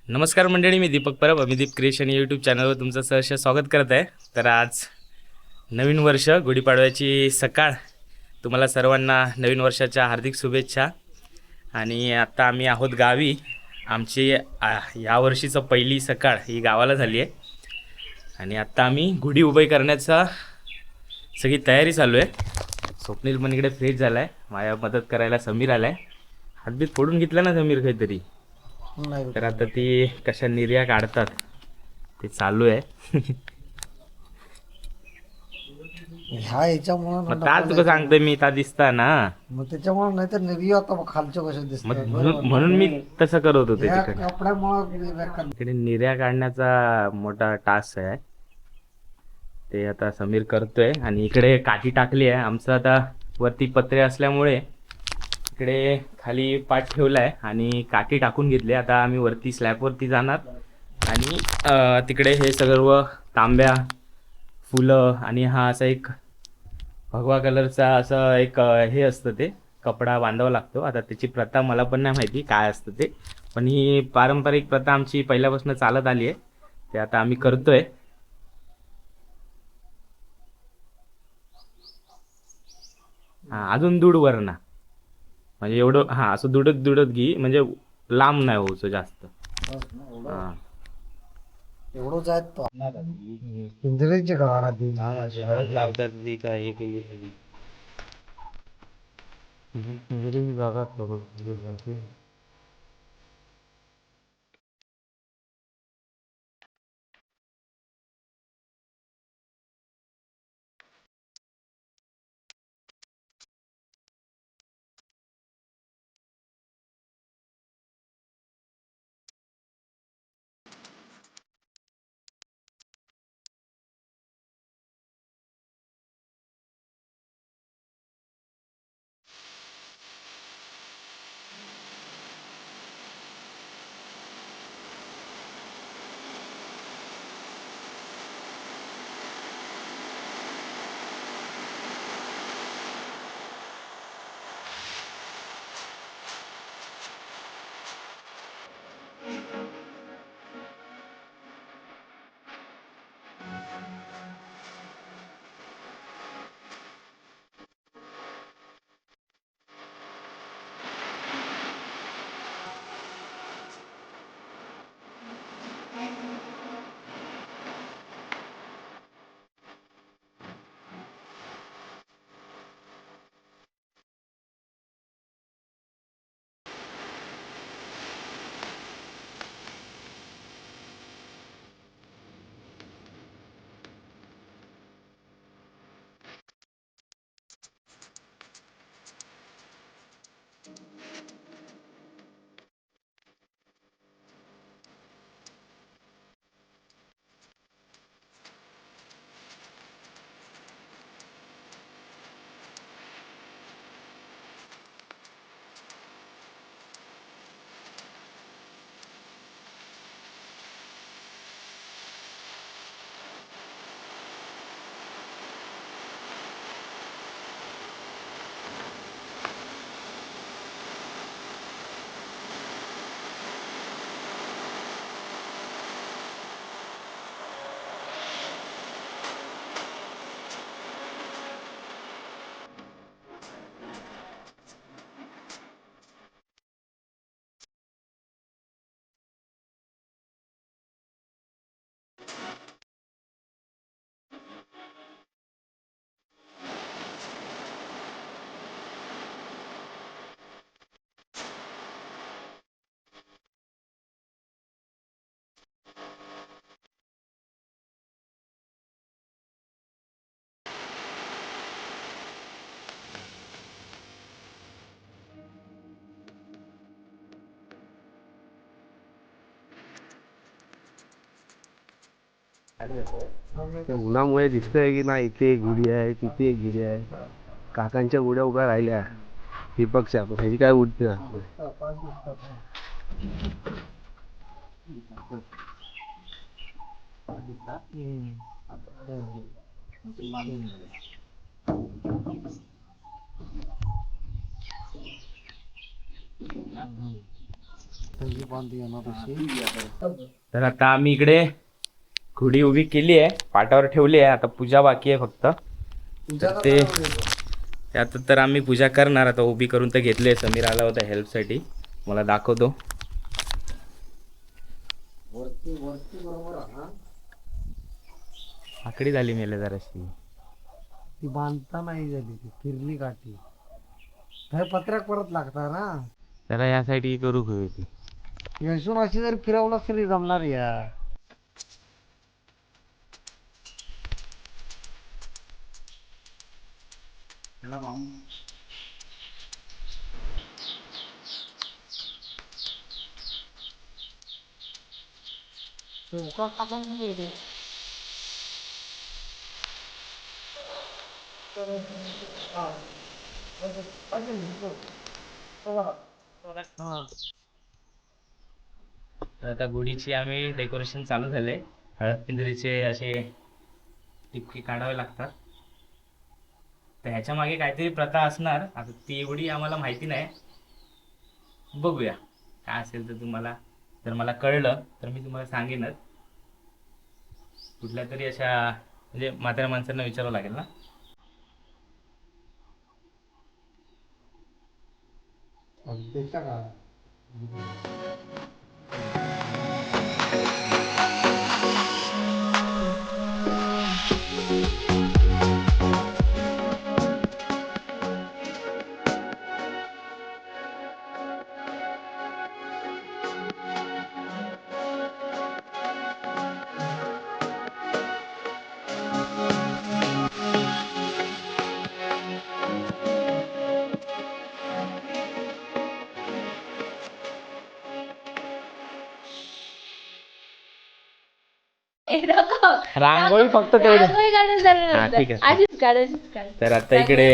नमस्कार मंडळी, मी Deepak Parab अमिदीप creation YouTube चॅनलवर तुमचं सहर्ष स्वागत करत आहे. तर आज नवीन वर्ष, गुढीपाडव्याची सकाळ. तुम्हाला सर्वांना नवीन वर्षाच्या हार्दिक शुभेच्छा. आणि आत्ता आम्ही आहोत गावी. आमची या वर्षीचं पहिली सकाळ ही गावाला झाली आहे. आणि आत्ता आम्ही गुढी उभी करण्याचा सगळी तयारी चालू आहे. स्वप्नील पण इकडे फ्रेश झाला आहे. माझ्या मदत करायला समीर आला आहे. हातबीत फोडून घेतला ना समीर काहीतरी. नाही तर आता ती कशा निर्या काढतात ते चालू आहे. ह्या याच्यामुळे मग ता तुका सांगतोय मी, ता दिसता ना. मग त्याच्यामुळे नाही तर निर्या आता खालच्या कशा मग दिसतात म्हणून मी तसं करत होते ह्या तिकडे. कपड्यामुळे इकडे निर्या काढण्याचा मोठा टास्क आहे, ते आता समीर करतोय. आणि इकडे काठी टाकली आहे. आमचं आता वरती पत्रे असल्यामुळे इकडे खाली पाट ठेवला आहे आणि काठी टाकून घेतली. आता आम्ही वरती स्लॅबवरती जाणार आणि तिकडे हे सर्व तांब्या, फुलं आणि हा असा एक भगवा कलरचा असं एक हे असतं, ते कपडा बांधावा लागतो. आता त्याची प्रथा मला पण नाही माहिती काय असतं ते, पण ही पारंपरिक प्रथा आमची पहिल्यापासून चालत आली आहे. ते आता आम्ही करतोय. हा, अजून दूड वर ना, म्हणजे एवढं, हा असं दुडत दुडत घे, म्हणजे लांब नाही होऊचं जास्त. हा, एवढंच आहेत तो इंद्रियचे गावात हळद लावतात ती काय हे केली. उन्हामुळे दिसतंय की नाही, इथे एक गुढी आहे, तिथे एक गुढी आहे. काकांच्या गुड्या उभ्या राहिल्या दीपकच्या, ह्याची काय उडते ना. त्यांची बांधली येणार अशी. तर आता आम्ही इकडे गुढी उभी केली आहे, पाटावर ठेवली आहे. आता पूजा बाकी आहे फक्त. तुझ्या तर त्यात तर आम्ही पूजा करणार. आता उभी करून तर घेतली आहे. समीर आला होता हेल्पसाठी, मला दाखवतो. वरती वरती बरोबर हा आकडी झाली मेले जराशी. ती बांधता नाही झाली, ती फिरली काठी. हे पत्र्याक परत लागता ना. त्याला या साईड करू ती. यशून अशी जर फिरवलं तरी जमणार या. तर आता गुढीची आम्ही डेकोरेशन चालू झाले. हळद पिंजरीचे असे टिपके काढावे लागतात. तर ह्याच्या मागे काहीतरी प्रथा असणार. आता ती एवढी आम्हाला माहिती नाही. बघूया काय असेल तर तुम्हाला, जर मला कळलं तर मी तुम्हाला सांगेनच. कुठल्या तरी अशा म्हणजे म्हाताऱ्या माणसांना विचारावं लागेल ना. रांगोळी फक्त तेवढी. हा, ठीक आहे. तर आता इकडे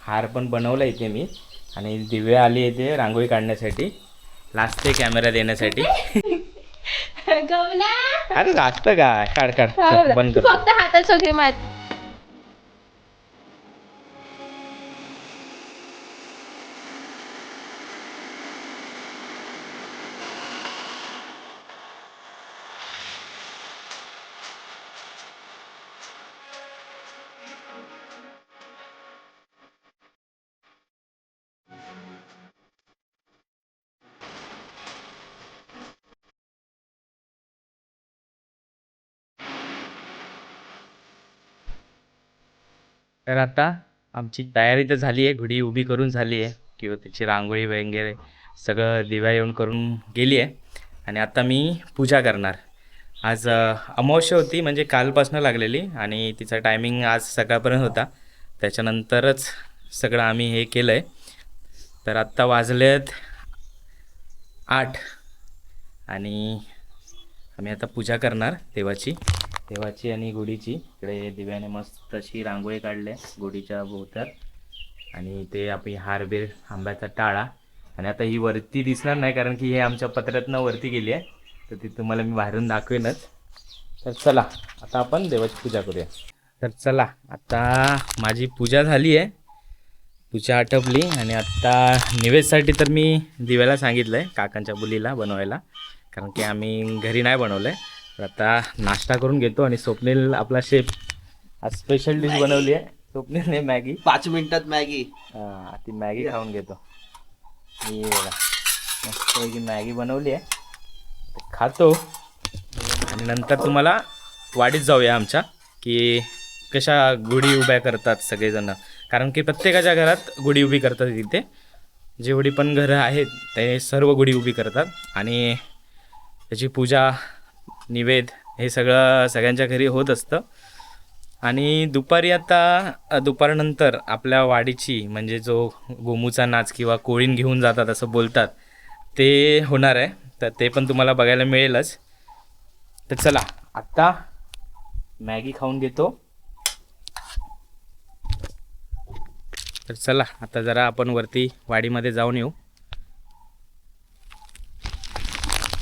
हार पण बनवला इथे मी, आणि दिवे आली इथे रांगोळी काढण्यासाठी, लाजते कॅमेरा देण्यासाठी. अरे जास्त काय, काढ काढ, बंद कर. फक्त हातात सगळे मात. तर आता आमची तयारी तर झाली आहे, गुढी उभी करून झाली आहे, किंवा त्याची रांगोळी वगैरे सगळं दिवा येऊन करून गेली आहे. आणि आता मी पूजा करणार. आज अमावस्या होती, म्हणजे कालपासून लागलेली, आणि तिचा टायमिंग आज सकाळपर्यंत होता. त्याच्यानंतरच सगळं आम्ही हे केलं आहे. तर आत्ता वाजलेत 8, आणि आम्ही आता पूजा करणार देवाची आणि गुढीची. इकडे दिव्याने मस्त अशी रांगोळी काढले गुढीच्या भोवत्यात, आणि ते आपली हारबीर आंब्याचा टाळा. आणि आता ही वरती दिसणार नाही, कारण की हे आमच्या पत्र्यातनं वरती गेली आहे, तर ती तुम्हाला मी बाहेरून दाखवेनच. तर चला आता आपण देवाची पूजा करूया. तर चला, आता माझी पूजा झाली आहे, पूजा आटपली, आणि आत्ता निवेदसाठी तर मी दिव्याला सांगितलं आहे काकांच्या मुलीला बनवायला, कारण की आम्ही घरी नाही बनवलं आहे. तर आता नाश्ता करून घेतो. आणि स्वप्नील आपला शेफ आज स्पेशल डिश बनवली आहे. स्वप्नीलने मॅगी, 5 मिनिटात मॅगी. हां, ती मॅगी खाऊन घेतो मी. बघा मस्त मॅगी बनवली आहे, खातो. आणि नंतर तुम्हाला वाडीत जाऊया आमच्या, की कशा गुढी उभ्या करतात सगळेजण, कारण की प्रत्येकाच्या घरात गुढी उभी करतात. तिथे जेवढी पण घरं आहेत ते सर्व गुढी उभी करतात, आणि त्याची पूजा निवेद हे सगळं सगळ्यांच्या घरी होत असतं. आणि दुपारी आता दुपारनंतर आपल्या वाडीची म्हणजे जो गोमूचा नाच किंवा कोळीण घेऊन जातात असं बोलतात, ते होणार आहे. तर ते पण तुम्हाला बघायला मिळेलच. तर चला आत्ता मॅगी खाऊन घेतो. तर चला आता जरा आपण वरती वाडीमध्ये जाऊन येऊ.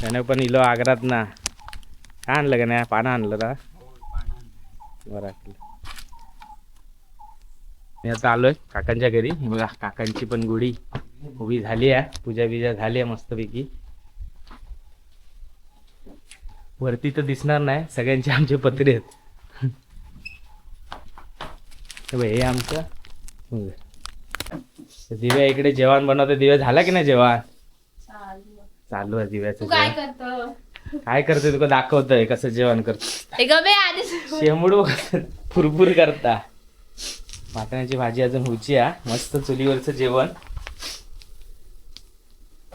त्याने पण इलो आग्रात ना, काय आणलं का नाही, पानं आणलं ना बरं. मी आता आलोय काकांच्या घरी. बघा काकांची पण गुढी उभी झाली आहे, पूजा बिजा झाली आहे मस्तपैकी. वरती तर दिसणार नाही, सगळ्यांचे आमचे पत्रे आहेत. हे बघ, हे आमचं दिव्या इकडे जेवण बनवते. दिव्या झाला की नाही जेवण? चालू आहे दिव्याचं काय जेवण. करतो? काय करते तुला दाखवतोय कसं जेवण करतो. हे गबे आधी शेंबूड फुरफुर करता. वाटाण्याची भाजी अजून व्हायची आहे. मस्त चुलीवरचं जेवण.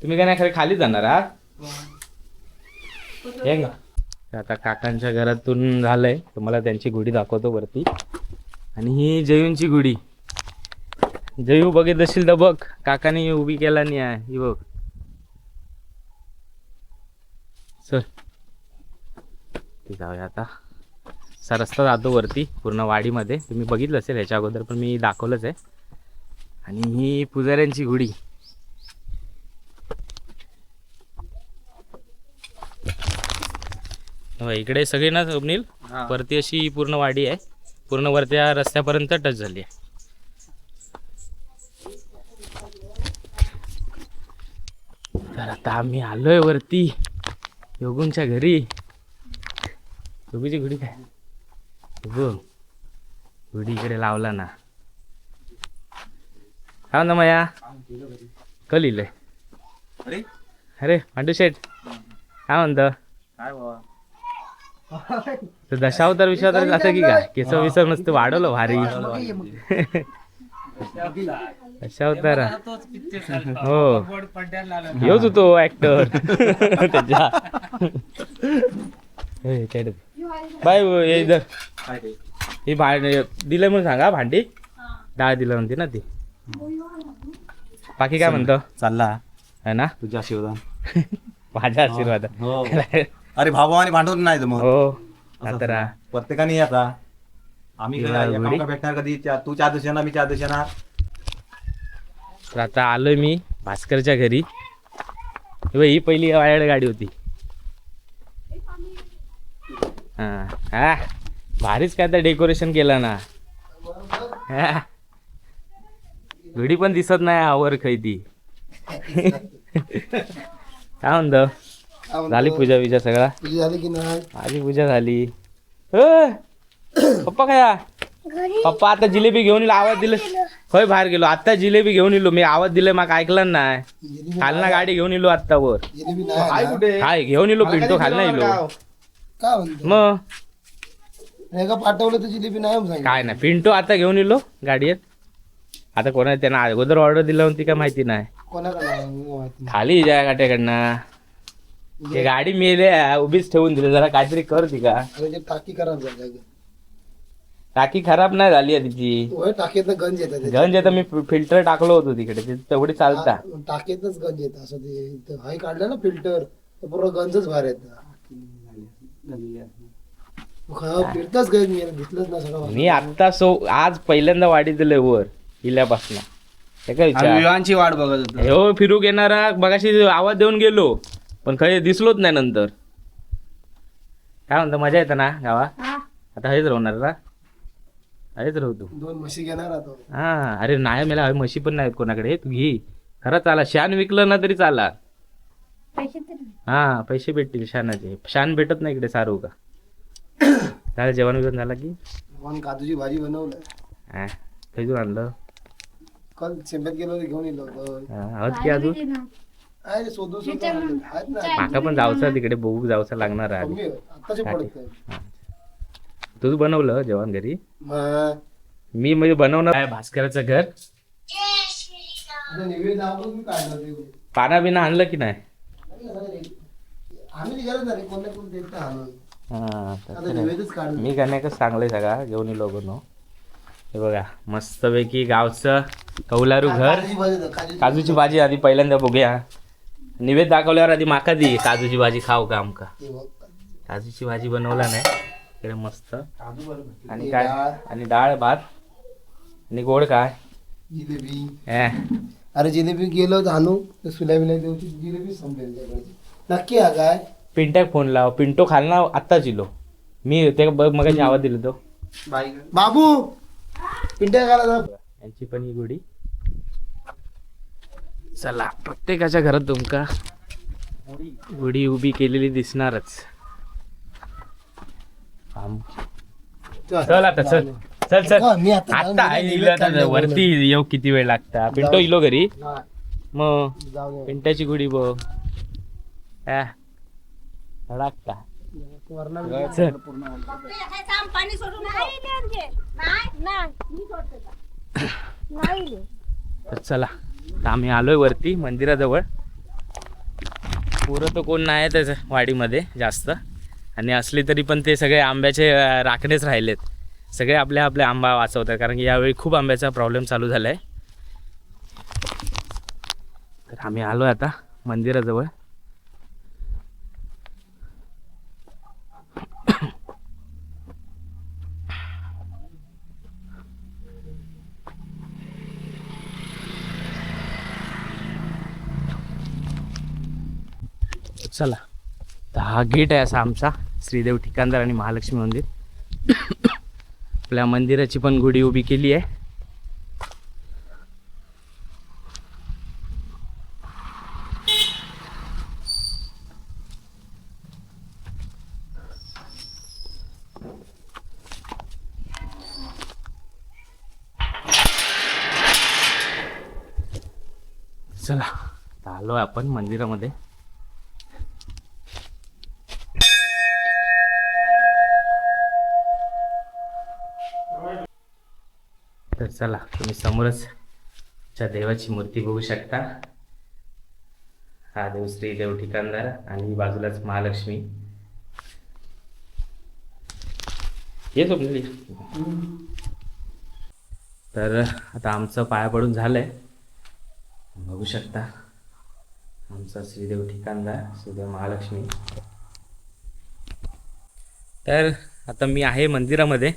तुम्ही काय नाही खरं खाली जाणार आहात? हे घ्या. आता काकांच्या घरातून झालंय, तुम्हाला त्यांची गुढी दाखवतो वरती. आणि ही जयूंची गुढी. जयू बघित असेल तर बघ, काकाने उभी केला नाही आहे. ही बघ. चल जाऊया आता. असा रस्ता जातो वरती पूर्ण वाडीमध्ये. तुम्ही बघितलं असेल ह्याच्या अगोदर, पण मी दाखवलंच आहे. आणि ही पुजाऱ्यांची गुढी. इकडे सगळे ना स्वप्नील, वरती अशी पूर्ण वाडी आहे. पूर्ण वरत्या रस्त्यापर्यंत टच झाली आहे. तर आता आम्ही आलोय वरती योगूंच्या घरी. योगूची गुढी काय बघ, गुढी इकडे लावला ना. काय म्हणता माया? क लिहिलंय? अरे पांडू शेठ काय म्हणतं? तर दशावतार विषयावर जातं की काय? केस विसर नसतं वाढवलं भारी. दशावतार हो, योच होतो ऍक्टर त्याच्या. बाय ये इधर. ही दिलंय म्हणून सांगा. भांडी डाळ दिलं म्हणते ना ती. बाकी काय म्हणतो? चालला है ना तुझ्या आशीर्वाद. माझ्या आशीर्वाद. हो. अरे भावाने भांडवून नाही मग. हो आता प्रत्येकाने आता आम्ही तुला एकामेका गुढी? भेटणार कधी. तू 4 दिवसांना मी 4 दिवसांना. तर आता आलोय मी भास्करच्या घरी. ही पहिली वायाड गाडी होती. हा भारीच काय तर डेकोरेशन केलं ना. हा. घडी पण दिसत नाही आवर खैती. काय म्हणतो? झाली पूजा विजा सगळा? तुझी झाली की नाही? माझी पूजा झाली. पप्पा काय? पप्पा आता जिलेबी घेऊन येलो. आवाज दिले होय, बाहेर गेलो आता. जिलेबी घेऊन येलो मी. आवाज दिले मग ऐकलं नाही. जिलेबी खालना गाडी घेऊन येलो आता वर. जिलेबी नाही ना? काय घेऊन येलो? पिंटो खालना येलो. काय म्हणतो? मग रेगा पाठवलं तर जिलेबी नाही म्हणून सांगितलं. काय नाही, पिंटो आता घेऊन येलो गाडीत. आता कोणा त्यांना अगोदर ऑर्डर दिला होती का माहिती नाही. कोणाकडे नाही, मला माहिती नाही. खाली जाय गाट्याकडनं. ते गाडी मेले उभीच ठेवून दिली. जरा काहीतरी कर ती का. अरे ते टाकी खराब झाली आहे. टाकी खराब नाही झाली आहे तिची. होय, टाकीतनं गंज येतात त्याच्यात. गंज आता मी फिल्टर टाकलो होतो तिकडे, ते तेवढी चालता. टाकीतच गंज येत असं. ते इथं हाय काढलं ना फिल्टर, तर पूर्ण गंजच बाहेर येत. फिरताच गंज मी घेतलंच ना सगळं. मी आता आज पहिल्यांदा वाढी दिलंय वर इल्यापासून. हे काय विचार? विवाहांची वाट बघत होतो. हो फिरू घेणारा मगाशी आवाज देऊन गेलो, पण काही दिसलोच नाही नंतर. काय म्हणतो, मजा येतं ना गावात? आता हेच राहणार ना? हेच राहतो. 2 म्हशी घेणार आता. हा अरे नाही, मला हवी म्हशी पण नाहीत कोणाकडे. तू घे खरं. चाला शान विकलं ना तरी चाला. हा पैसे भेटतील शानाचे. शान भेटत नाही इकडे सारू का. झालं जेवण बिवण झालं की? पण काजूची भाजी बनवलं. हा खैजून आणलं. काल शेंब्यात गेलो होतो, घेऊन येलो होतो. आहोत की अजून? आहे शोधू आहेत ना. माका पण जाऊचं तिकडे बघू जाऊचं लागणार आहे. कमी आहे. आत्ताचे पडत नाही. तुझं बनवलं जेवण घरी? मग मी म्हणजे बनवणार आहे. भास्कराचं घर आता निवेदन आवडून मी काढलं ते. पाना बिना आणलं की नाही? आम्ही गरज नाही, कोण ना कोण देत नाही आणून. हा आता निवेदच काढलं. मी गाण्याकच चांगलंय सगळा घेऊन येलो बनव. हे बघा मस्तपैकी गावचं कौलारू घर. काजूची भाजी दे, काजूची काजूची भाजी आधी पहिल्यांदा बघूया. निवेद दाखवल्यावर आधी माका दी काजूची भाजी खाऊ का आमका. भाजी बघ. काजूची भाजी बनवला नाही इकडे मस्त. काजू बरोबर. आणि काय? आणि डाळ भात आणि गोड काय? जिलेबी. हे अरे जिलेबी गेलो होतो आणू, तर सुल्या बिल्या देऊची जिलेबी संपेल त्याकडची. नक्की हा काय? पिंट्याक फोन लाव. पिंटो खालना आत्ताच इलो. मी ते मगाशी आवाज दिलो तो. बाबू पिंट्या घाला जा. यांची पण ही गुढी. चला प्रत्येकाच्या घरात तुमका गुढी उभी केलेली दिसणारच. चल आता चल चल चल मी आता जाऊन आता गेलो, इलो आता काढलं वरती येऊ किती वेळ लागता पिंटो इलो घरी नाही, मग जाऊ दे. पिंट्याची गुढी बघ लागता वरनं चल पाणी सोडून नाही तर चला तर आम्ही आलोय वरती मंदिराजवळ. पुरं तर कोण नाही त्याच वाडीमध्ये जास्त, आणि असली तरी पण ते सगळे आंब्याचे राखणेच राहिलेत. सगळे आपल्या आपल्या आंबा वाचवतात, कारण की यावेळी खूप आंब्याचा प्रॉब्लेम चालू झाला आहे. तर आम्ही आलोय आता मंदिराजवळ. चला तर हा गेट आहे असा आमचा श्रीदेव ठिकाणदार आणि महालक्ष्मी मंदिर. आपल्या मंदिराची पण गुढी उभी केली आहे. चला तर आलो आपण मंदिरामध्ये. तर चला तुम्ही समोरच च्या देवाची मूर्ती बघू शकता. हा देव श्रीदेव ठिकाणदार आणि बाजूलाच महालक्ष्मी. येतो तर आता आमचं पाया पडून झालंय, बघू शकता आमचा श्रीदेव ठिकाणदार श्रीदेव महालक्ष्मी. तर आता मी आहे मंदिरामध्ये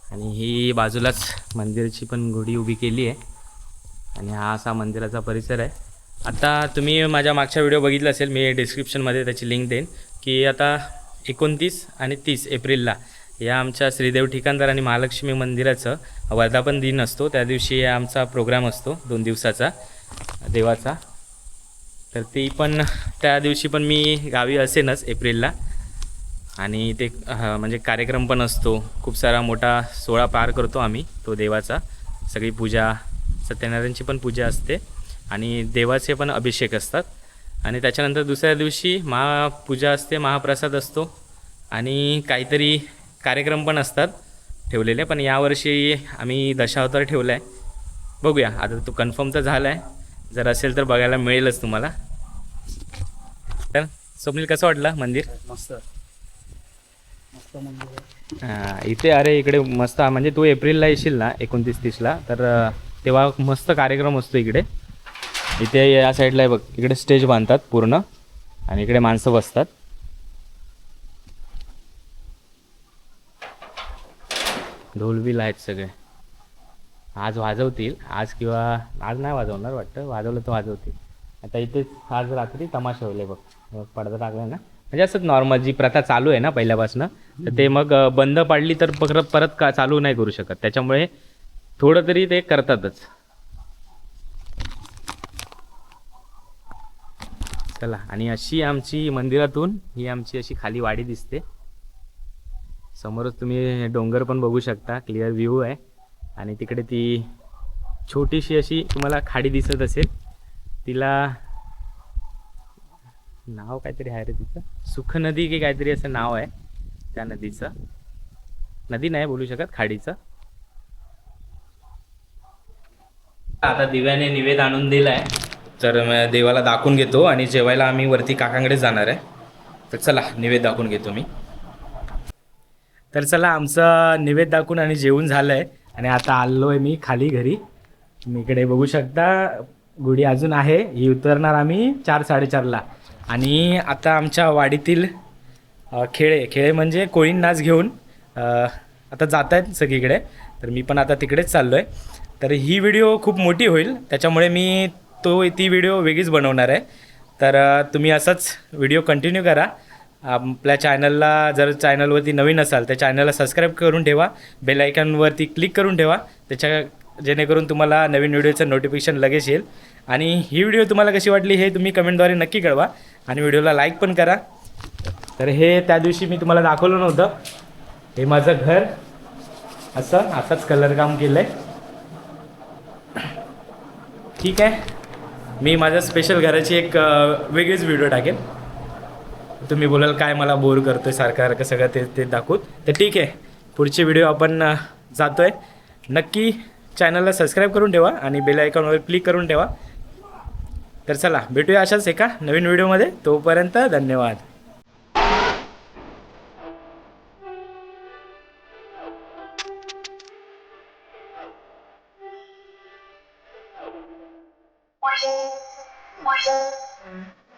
आणि ही बाजूलाच मंदिराची पण गुढी उभी केली आहे आणि हा असा मंदिराचा परिसर आहे. आता तुम्ही माझ्या मागच्या व्हिडिओ बघितला असेल, मी डिस्क्रिप्शनमध्ये त्याची लिंक देईन की आता 29 आणि 30 एप्रिलला या आमच्या श्रीदेव ठिकाणदार आणि महालक्ष्मी मंदिराचं वर्धापन दिन असतो. त्या दिवशी आमचा प्रोग्राम असतो 2 दिवसाचा देवाचा. तर ती पण त्या दिवशी पण मी गावी असेनच एप्रिलला, आणि ते म्हणजे कार्यक्रम पण असतो. खूप सारा मोठा सोहळा पार करतो आम्ही तो देवाचा. सगळी पूजा, सत्यनारायणची पण पूजा असते आणि देवाचे पण अभिषेक असतात. आणि त्याच्यानंतर दुसऱ्या दिवशी महापूजा असते, महाप्रसाद असतो आणि काहीतरी कार्यक्रम पण असतात ठेवलेले. पण यावर्षी आम्ही दशावतार ठेवला आहे. बघूया आता, तो कन्फर्म तर झाला आहे. जर असेल तर बघायला मिळेलच तुम्हाला. तर स्वप्नील कसं वाटलं मंदिर? मस्त मस्त मंदिर आहे. हां इथे अरे इकडे मस्त, म्हणजे तू एप्रिलला येशील ना 29-30ला, तर तेव्हा मस्त कार्यक्रम असतो इकडे. इथे या साईडला आहे बघ, इकडे स्टेज बांधतात पूर्ण आणि इकडे माणसं बसतात. ढोलबिल आहेत सगळे. आज वाजवतील, आज किंवा आज नाही वाजवणार वाटतं, वाजवलं तर वाजवतील. आता इथे आज रात्री तमाशा होईल बघ, पडदा टाकला ना, म्हणजे असंच नॉर्मल जी प्रथा चालू आहे ना पहिल्यापासून, तर ते मग बंद पाडली तर परत का चालू नाही करू शकत. त्याच्यामुळे थोडं तरी ते करतातच. चला, आणि अशी आमची मंदिरातून ही आमची अशी खाली वाडी दिसते. समोरच तुम्ही डोंगर पण बघू शकता, क्लिअर व्ह्यू आहे. आणि तिकडे ती छोटीशी अशी तुम्हाला खाडी दिसत असेल, तिला नाव काहीतरी आहे रे तिचं, सुख नदी की काहीतरी असं नाव आहे त्या नदीचं. नदी नाही बोलू शकत, खाडीचं. आता दिव्याने निवेद आणून दिलाय, तर देवाला दाखवून घेतो आणि जेवायला आम्ही वरती काकांकडे जाणार आहे. तर चला निवेद दाखवून घेतो मी. तर चला आमचं निवेद दाखवून आणि जेवून झालं आहे आणि आता आलो आहे मी खाली घरी. तुम्ही इकडे बघू शकता गुढी अजून आहे, ही उतरणार आम्ही 4-4:30ला. आणि आता आमच्या वाडीतील खेळे म्हणजे कोळी नाच घेऊन आता जात आहेत सगळीकडे. तर मी पण आता तिकडेच चाललो आहे. तर ही व्हिडिओ खूप मोठी होईल, त्याच्यामुळे मी ती व्हिडिओ वेगळीच बनवणार आहे. तर तुम्ही असंच व्हिडिओ कंटिन्यू करा. आपल्या चॅनलला जर चॅनलवरती नवीन असाल तर चॅनलला सबस्क्राईब करून ठेवा, बेल आयकॉनवरती क्लिक करून ठेवा, जेणेकरून तुम्हाला नवीन व्हिडिओचं नोटिफिकेशन लगेच येईल. आणि ही व्हिडिओ तुम्हाला कशी वाटली हे तुम्ही कमेंटद्वारे नक्की कळवा आणि व्हिडिओला लाईक पण करा. तर हे त्या दिवशी मी तुम्हाला दाखवलं नव्हतं, हे माझं घर असं आताच कलर काम केलंय. ठीक आहे, मी माझ्या स्पेशल घराची एक वेगळीच व्हिडिओ टाकेल. तुम्ही बोलाल काय मला बोर करतोय सारखं सारखं सगळं ते दाखवत. तर ठीक आहे, पुढची व्हिडिओ आपण जातोय. नक्की चॅनलला सबस्क्राईब करून ठेवा आणि बेल आयकॉनवर क्लिक करून ठेवा. तर चला भेटूया अशाच एका नवीन व्हिडिओमध्ये. तोपर्यंत धन्यवाद.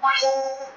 Watch it.